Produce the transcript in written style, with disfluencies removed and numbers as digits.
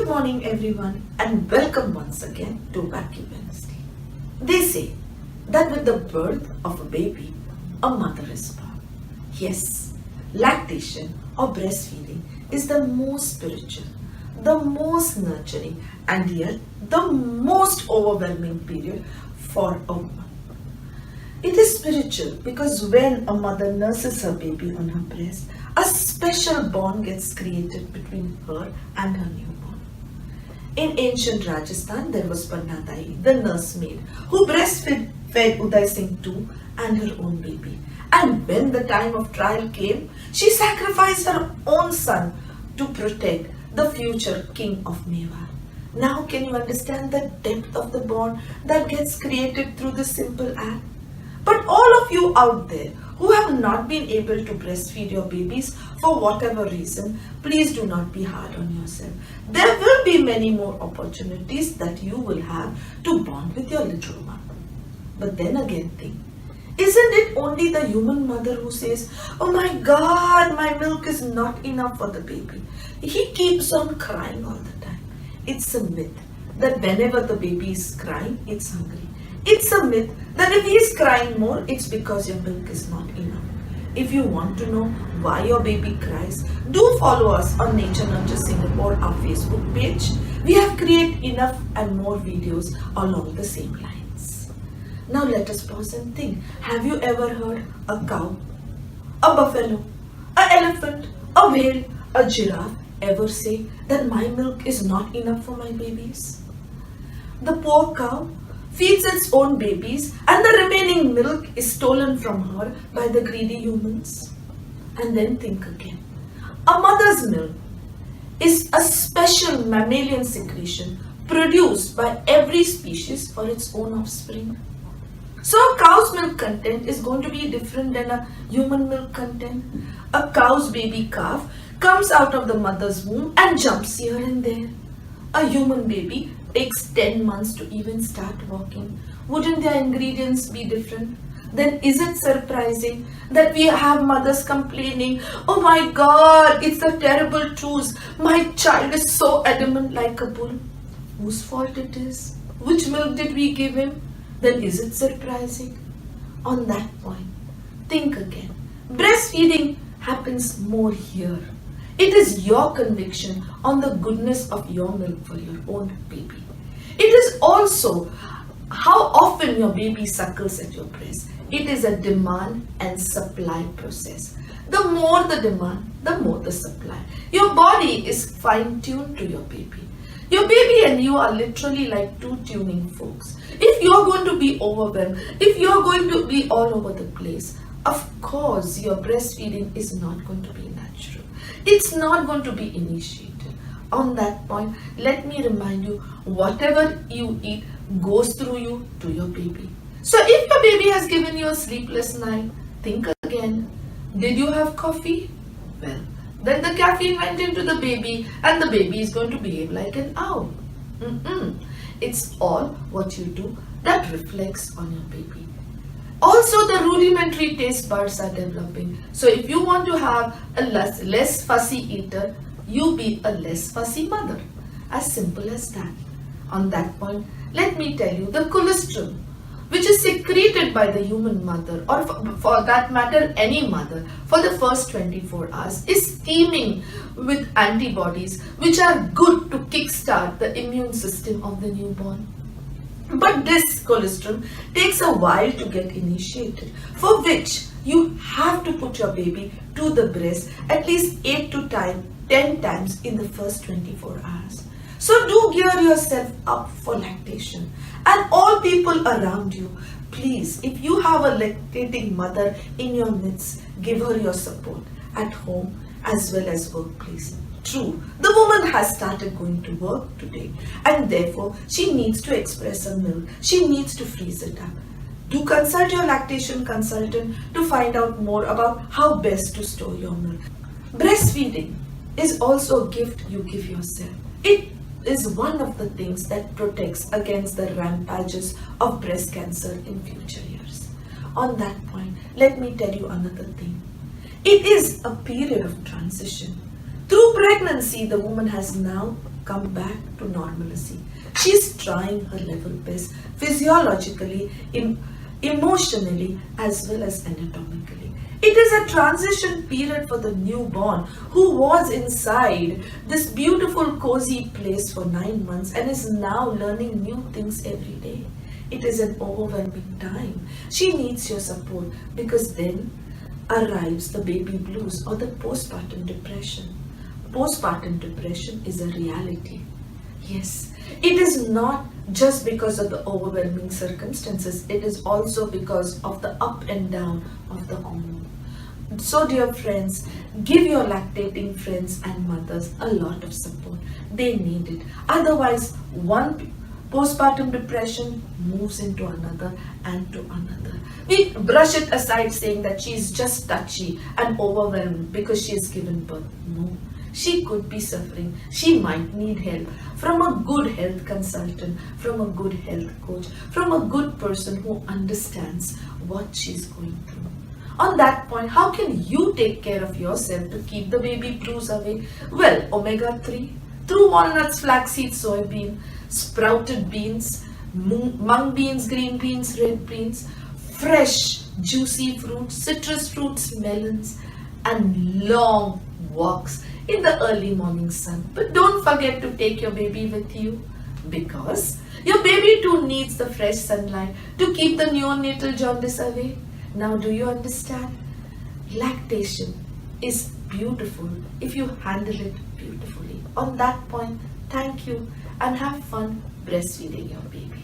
Good morning everyone and welcome once again to Wacky Wednesday. They say that with the birth of a baby, a mother is born. Yes, lactation or breastfeeding is the most spiritual, the most nurturing and yet the most overwhelming period for a woman. It is spiritual because when a mother nurses her baby on her breast, a special bond gets created between her and her newborn. In ancient Rajasthan, there was Pannadai, the nursemaid, who breastfed Uday Singh too and her own baby. And when the time of trial came, she sacrificed her own son to protect the future king of Mewar. Now can you understand the depth of the bond that gets created through this simple act? But all of you out there who have not been able to breastfeed your babies for whatever reason, please do not be hard on yourself. There will be many more opportunities that you will have to bond with your little one. But then again think, isn't it only the human mother who says, "Oh my God, my milk is not enough for the baby. He keeps on crying all the time." It's a myth that whenever the baby is crying, it's hungry. It's a myth that if he is crying more, it's because your milk is not enough. If you want to know why your baby cries, do follow us on Nature Nurture Singapore, our Facebook page. We have created enough and more videos along the same lines. Now let us pause and think. Have you ever heard a cow, a buffalo, an elephant, a whale, a giraffe ever say that my milk is not enough for my babies? The poor cow feeds its own babies and the remaining milk is stolen from her by the greedy humans. And then think again. A mother's milk is a special mammalian secretion produced by every species for its own offspring. So a cow's milk content is going to be different than a human milk content. A cow's baby calf comes out of the mother's womb and jumps here and there. A human baby takes 10 months to even start walking. Wouldn't their ingredients be different? Then is it surprising that we have mothers complaining, "Oh my God, it's a terrible truth. My child is so adamant like a bull." Whose fault it is? Which milk did we give him? Then is it surprising? On that point, think again. Breastfeeding happens more here. It is your conviction on the goodness of your milk for your own baby. It is also how often your baby suckles at your breast. It is a demand and supply process. The more the demand, the more the supply. Your body is fine-tuned to your baby. Your baby and you are literally like two tuning forks. If you're going to be overwhelmed, if you're going to be all over the place, of course your breastfeeding is not going to be natural. It's not going to be initiated. On that point, let me remind you, whatever you eat goes through you to your baby. So if your baby has given you a sleepless night, think again. Did you have coffee? Well, then the caffeine went into the baby and the baby is going to behave like an owl. It's all what you do that reflects on your baby. Also, the rudimentary taste buds are developing. So if you want to have a less fussy eater, you be a less fussy mother. As simple as that. On that point, let me tell you, the cholesterol, which is secreted by the human mother, or for that matter any mother, for the first 24 hours, is teeming with antibodies which are good to kickstart the immune system of the newborn. But this cholesterol takes a while to get initiated, for which you have to put your baby to the breast at least 8 to 10 times in the first 24 hours. So do gear yourself up for lactation. And all people around you, please, if you have a lactating mother in your midst, give her your support at home as well as workplace. True, the woman has started going to work today and therefore she needs to express her milk. She needs to freeze it up. Do consult your lactation consultant to find out more about how best to store your milk. Breastfeeding is also a gift you give yourself. It is one of the things that protects against the rampages of breast cancer in future years. On that point, let me tell you another thing. It is a period of transition. Through pregnancy, the woman has now come back to normalcy. She's trying her level best physiologically, emotionally, as well as anatomically. It is a transition period for the newborn who was inside this beautiful cozy place for 9 months and is now learning new things every day. It is an overwhelming time. She needs your support because then arrives the baby blues or the postpartum depression. Postpartum depression is a reality. Yes, it is not just because of the overwhelming circumstances, it is also because of the up and down of the hormone. So, dear friends, give your lactating friends and mothers a lot of support. They need it. Otherwise, one postpartum depression moves into another and to another. We brush it aside saying that she is just touchy and overwhelmed because she has given birth. No. She could be suffering. She might need help from a good health consultant, from a good health coach, from a good person who understands what she's going through. On that point, how can you take care of yourself to keep the baby blues away? Well, omega-3 through walnuts, flaxseed, soybean, sprouted beans, mung beans, green beans, red beans, fresh juicy fruits, citrus fruits, melons, and long walks in the early morning sun. But don't forget to take your baby with you because your baby too needs the fresh sunlight to keep the neonatal jaundice away. Now, do you understand? Lactation is beautiful if you handle it beautifully. On that point, thank you and have fun breastfeeding your baby.